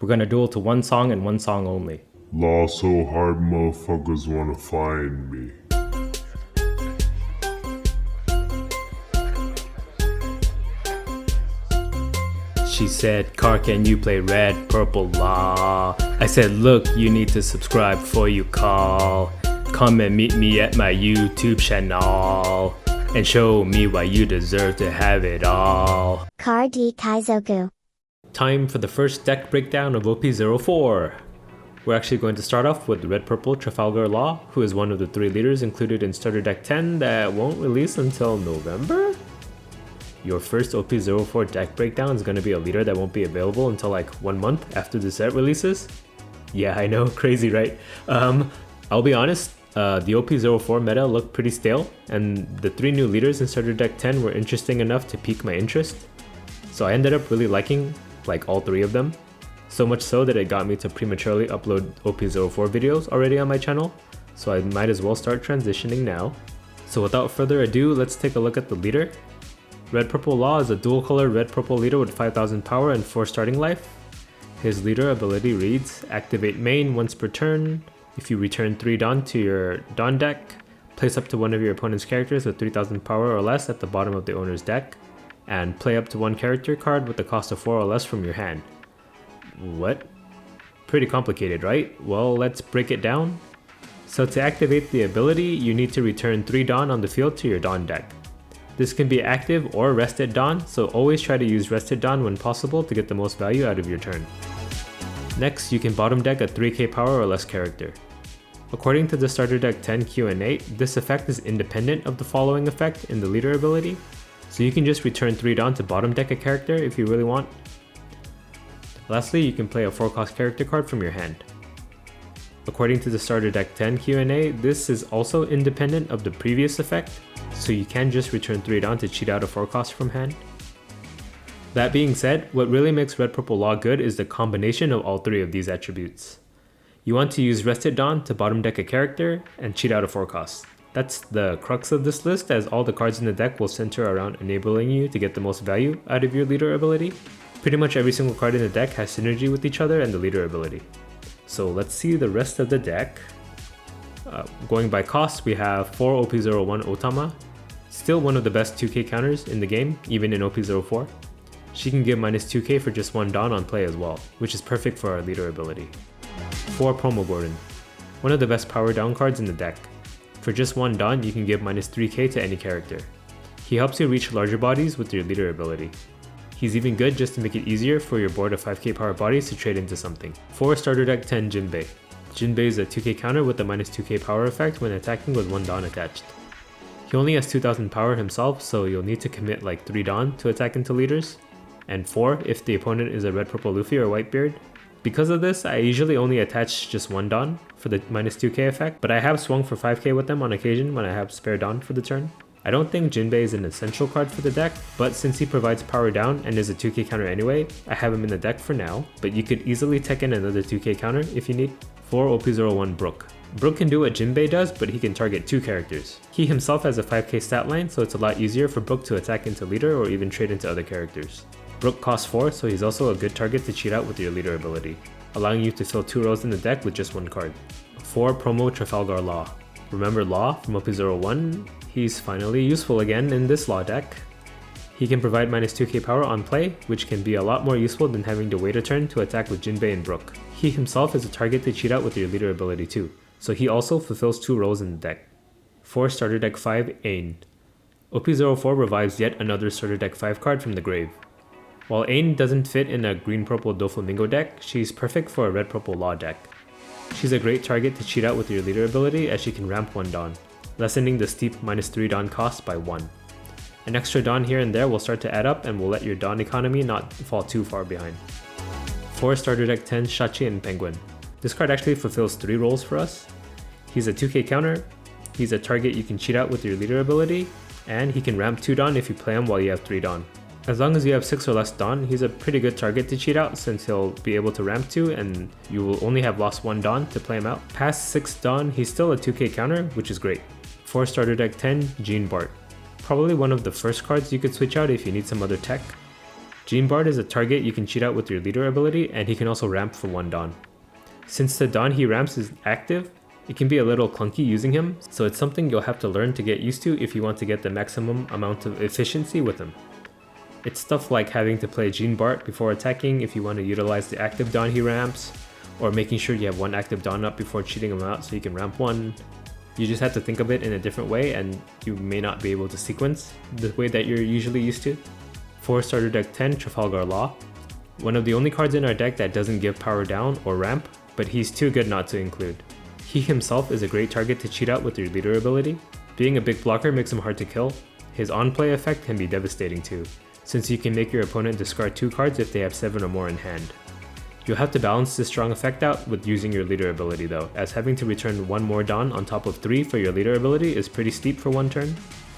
We're gonna duel to one song and one song only. Law so hard motherfuckers wanna find me. She said, "Car, can you play red, purple, law?" I said, "Look, you need to subscribe before you call. Come and meet me at my YouTube channel and show me why you deserve to have it all." Car D Kaizoku. Time for the first deck breakdown of OP04. We're actually going to start off with Red Purple Trafalgar Law, who is one of the 3 leaders included in Starter Deck 10 that won't release until November? Your first OP04 deck breakdown is going to be a leader that won't be available until like 1 month after the set releases? Yeah, I know, crazy, right? I'll be honest, the OP04 meta looked pretty stale, and the 3 new leaders in Starter Deck 10 were interesting enough to pique my interest. So I ended up really liking like all 3 of them. So much so that it got me to prematurely upload OP04 videos already on my channel, so I might as well start transitioning now. So without further ado, let's take a look at the leader. Red Purple Law is a dual color red purple leader with 5000 power and 4 starting life. His leader ability reads, activate main once per turn. If you return 3 Dawn to your Dawn deck, place up to one of your opponent's characters with 3000 power or less at the bottom of the owner's deck, and play up to 1 character card with the cost of 4 or less from your hand. What? Pretty complicated, right? Well, let's break it down. So to activate the ability, you need to return 3 Dawn on the field to your Dawn deck. This can be active or rested Dawn, so always try to use rested Dawn when possible to get the most value out of your turn. Next, you can bottom deck a 3k power or less character. According to the Starter Deck 10 Q&A, this effect is independent of the following effect in the leader ability, so you can just return 3 Dawn to bottom deck a character if you really want. Lastly, you can play a 4-cost character card from your hand. According to the Starter Deck 10 Q&A, this is also independent of the previous effect, so you can just return 3 Dawn to cheat out a 4-cost from hand. That being said, what really makes Red Purple Law good is the combination of all 3 of these attributes. You want to use Rested Dawn to bottom deck a character and cheat out a 4-cost. That's the crux of this list, as all the cards in the deck will center around enabling you to get the most value out of your leader ability. Pretty much every single card in the deck has synergy with each other and the leader ability. So let's see the rest of the deck. Going by cost, we have 4 OP01 Otama, still one of the best 2k counters in the game, even in OP04. She can give minus 2k for just 1 Dawn on play as well, which is perfect for our leader ability. 4 Promo Gordon, one of the best power down cards in the deck. For just 1 Dawn, you can give minus 3k to any character. He helps you reach larger bodies with your leader ability. He's even good just to make it easier for your board of 5k power bodies to trade into something. 4 Starter Deck 10 Jinbei. Jinbei is a 2k counter with a minus 2k power effect when attacking with 1 Dawn attached. He only has 2000 power himself, so you'll need to commit like 3 Dawn to attack into leaders, and 4 if the opponent is a red purple Luffy or Whitebeard. Because of this, I usually only attach just 1 Dawn for the minus 2k effect, but I have swung for 5k with them on occasion when I have spare Dawn for the turn. I don't think Jinbei is an essential card for the deck, but since he provides power down and is a 2k counter anyway, I have him in the deck for now, but you could easily tech in another 2k counter if you need. 4 OP01 Brook. Brook can do what Jinbei does, but he can target 2 characters. He himself has a 5k stat line, so it's a lot easier for Brook to attack into leader or even trade into other characters. Brook costs 4, so he's also a good target to cheat out with your leader ability, allowing you to fill 2 rows in the deck with just 1 card. 4 Promo Trafalgar Law. Remember Law from OP01? He's finally useful again in this Law deck. He can provide minus 2k power on play, which can be a lot more useful than having to wait a turn to attack with Jinbei and Brook. He himself is a target to cheat out with your leader ability too, so he also fulfills 2 roles in the deck. 4 Starter Deck 5 Ain. OP04 revives yet another Starter Deck 5 card from the grave. While Ain doesn't fit in a green-purple Doflamingo deck, she's perfect for a red-purple Law deck. She's a great target to cheat out with your leader ability as she can ramp 1 Dawn, lessening the steep minus 3 Dawn cost by 1. An extra Dawn here and there will start to add up and will let your Dawn economy not fall too far behind. 4 Starter Deck 10 Shachi and Penguin. This card actually fulfills 3 roles for us. He's a 2k counter, he's a target you can cheat out with your leader ability, and he can ramp 2 Dawn if you play him while you have 3 Dawn. As long as you have 6 or less Dawn, he's a pretty good target to cheat out since he'll be able to ramp 2 and you will only have lost 1 Dawn to play him out. Past 6 Dawn, he's still a 2k counter, which is great. 4 Starter Deck 10 Jean Bart. Probably one of the first cards you could switch out if you need some other tech. Gene Bard is a target you can cheat out with your leader ability, and he can also ramp for 1 Dawn. Since the Dawn he ramps is active, it can be a little clunky using him, so it's something you'll have to learn to get used to if you want to get the maximum amount of efficiency with him. It's stuff like having to play Gene Bart before attacking if you want to utilize the active Dawn he ramps, or making sure you have 1 active Dawn up before cheating him out so you can ramp 1. You just have to think of it in a different way, and you may not be able to sequence the way that you're usually used to. For starter deck 10, Trafalgar Law. One of the only cards in our deck that doesn't give power down or ramp, but he's too good not to include. He himself is a great target to cheat out with your leader ability. Being a big blocker makes him hard to kill. His on-play effect can be devastating too, since you can make your opponent discard 2 cards if they have 7 or more in hand. You'll have to balance this strong effect out with using your leader ability though, as having to return 1 more Dawn on top of 3 for your leader ability is pretty steep for 1 turn.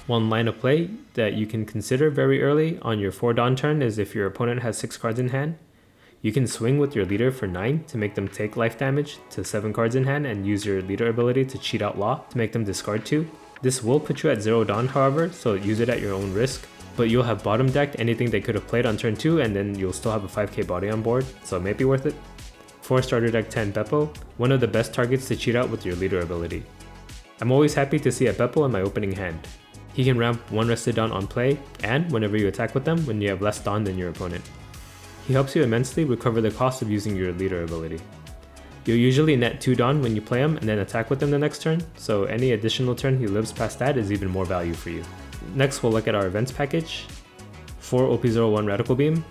One line of play that you can consider very early on your 4 Dawn turn is if your opponent has 6 cards in hand. You can swing with your leader for 9 to make them take life damage to 7 cards in hand and use your leader ability to cheat out Law to make them discard 2. This will put you at 0 Dawn however, so use it at your own risk. But you'll have bottom decked anything they could have played on turn 2 and then you'll still have a 5k body on board, so it may be worth it. For starter deck 10 Beppo, one of the best targets to cheat out with your leader ability. I'm always happy to see a Beppo in my opening hand. He can ramp 1 rested Dawn on play, and whenever you attack with them when you have less Dawn than your opponent. He helps you immensely recover the cost of using your leader ability. You'll usually net 2 Dawn when you play him and then attack with him the next turn, so any additional turn he lives past that is even more value for you. Next we'll look at our events package. For OP01 Radical Beam.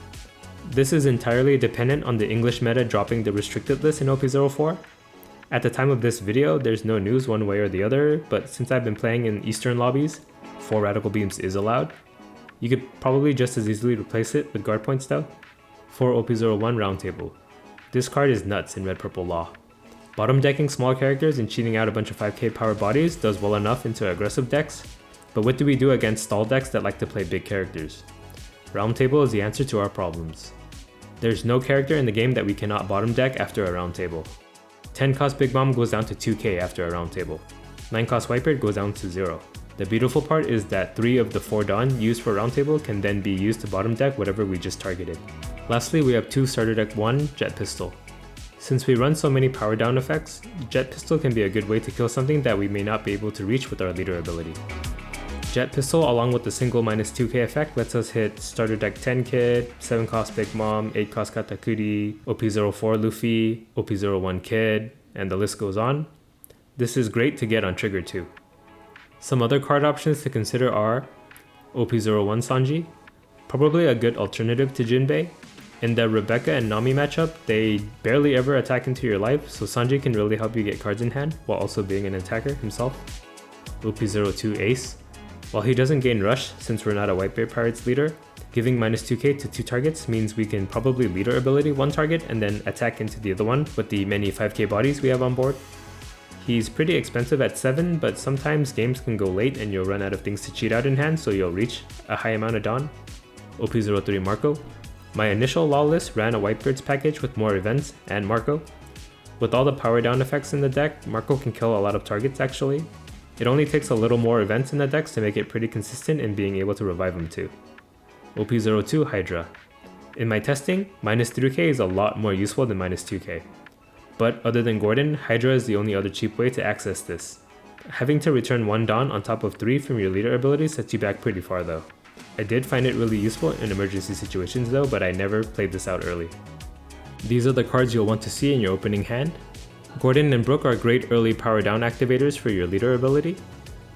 This is entirely dependent on the English meta dropping the restricted list in OP04. At the time of this video, there's no news one way or the other, but since I've been playing in Eastern lobbies, 4 Radical Beams is allowed. You could probably just as easily replace it with guard points though. For OP01 Roundtable. This card is nuts in Red Purple Law. Bottom decking small characters and cheating out a bunch of 5k power bodies does well enough into aggressive decks, but what do we do against stall decks that like to play big characters? Roundtable is the answer to our problems. There's no character in the game that we cannot bottom deck after a Roundtable. 10 cost Big Bomb goes down to 2k after a Roundtable. 9 cost Whitebeard goes down to 0. The beautiful part is that 3 of the 4 Dawn used for Roundtable can then be used to bottom deck whatever we just targeted. Lastly, we have 2 starter deck 1 Jet Pistol. Since we run so many power down effects, Jet Pistol can be a good way to kill something that we may not be able to reach with our leader ability. Jet Pistol along with the single -2k effect lets us hit starter deck 10 Kid, 7 cost Big Mom, 8 cost Katakuri, OP04 Luffy, OP01 Kid, and the list goes on. This is great to get on trigger too. Some other card options to consider are OP01 Sanji, probably a good alternative to Jinbei. In the Rebecca and Nami matchup, they barely ever attack into your life, so Sanji can really help you get cards in hand while also being an attacker himself. OP02 Ace. While he doesn't gain rush since we're not a Whitebeard Pirates leader, giving -2k to 2 targets means we can probably leader ability 1 target and then attack into the other one with the many 5k bodies we have on board. He's pretty expensive at 7, but sometimes games can go late and you'll run out of things to cheat out in hand, so you'll reach a high amount of Dawn. OP03 Marco. My initial law list ran a Whitebeards package with more events and Marco. With all the power down effects in the deck, Marco can kill a lot of targets actually. It only takes a little more events in the decks to make it pretty consistent in being able to revive him too. OP02 Hydra. In my testing, -3k is a lot more useful than -2k. But other than Gordon, Hydra is the only other cheap way to access this. Having to return 1 Dawn on top of 3 from your leader ability sets you back pretty far though. I did find it really useful in emergency situations though, but I never played this out early. These are the cards you'll want to see in your opening hand. Gordon and Brook are great early power down activators for your leader ability.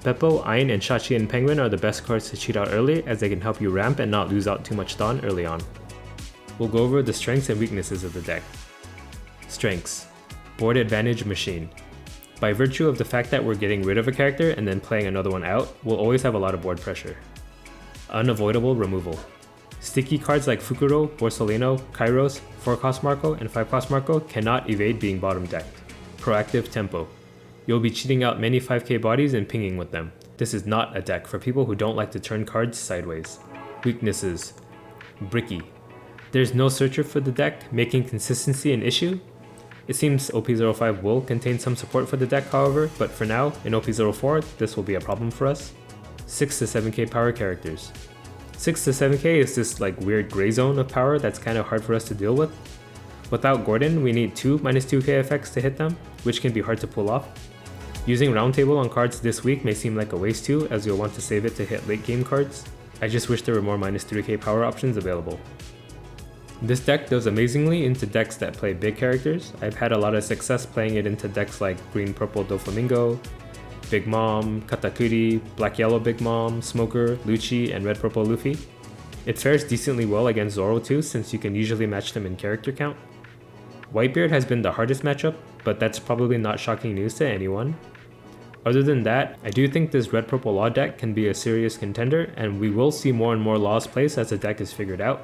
Beppo, Ain, and Shachi and Penguin are the best cards to cheat out early as they can help you ramp and not lose out too much Dawn early on. We'll go over the strengths and weaknesses of the deck. Strengths. Board advantage machine. By virtue of the fact that we're getting rid of a character and then playing another one out, we'll always have a lot of board pressure. Unavoidable removal. Sticky cards like Fukuro, Borsalino, Kairos, 4 cost Marco, and 5 cost Marco cannot evade being bottom decked. Proactive tempo. You'll be cheating out many 5k bodies and pinging with them. This is not a deck for people who don't like to turn cards sideways. Weaknesses. Bricky. There's no searcher for the deck, making consistency an issue. It seems OP05 will contain some support for the deck however, but for now, in OP04, this will be a problem for us. 6 to 7k power characters. 6 to 7k is this like weird gray zone of power that's kind of hard for us to deal with. Without Gordon, we need 2 -2k effects to hit them, which can be hard to pull off. Using Roundtable on cards this week may seem like a waste too, as you'll want to save it to hit late game cards. I just wish there were more -3k power options available. This deck does amazingly into decks that play big characters. I've had a lot of success playing it into decks like Green-Purple Doflamingo, Big Mom, Katakuri, Black-Yellow Big Mom, Smoker, Lucci, and Red-Purple Luffy. It fares decently well against Zoro too, since you can usually match them in character count. Whitebeard has been the hardest matchup, but that's probably not shocking news to anyone. Other than that, I do think this Red-Purple Law deck can be a serious contender, and we will see more and more Laws placed as the deck is figured out.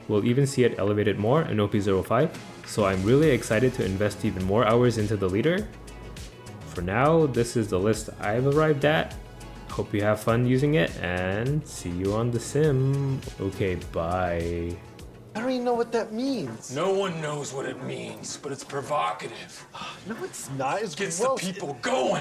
We'll even see it elevated more in OP05, so I'm really excited to invest even more hours into the leader. For now, this is the list I've arrived at. Hope you have fun using it, and see you on the sim. Okay, bye. I don't even know what that means. No one knows what it means, but it's provocative. No, it's not. It's Gets gross. the people going.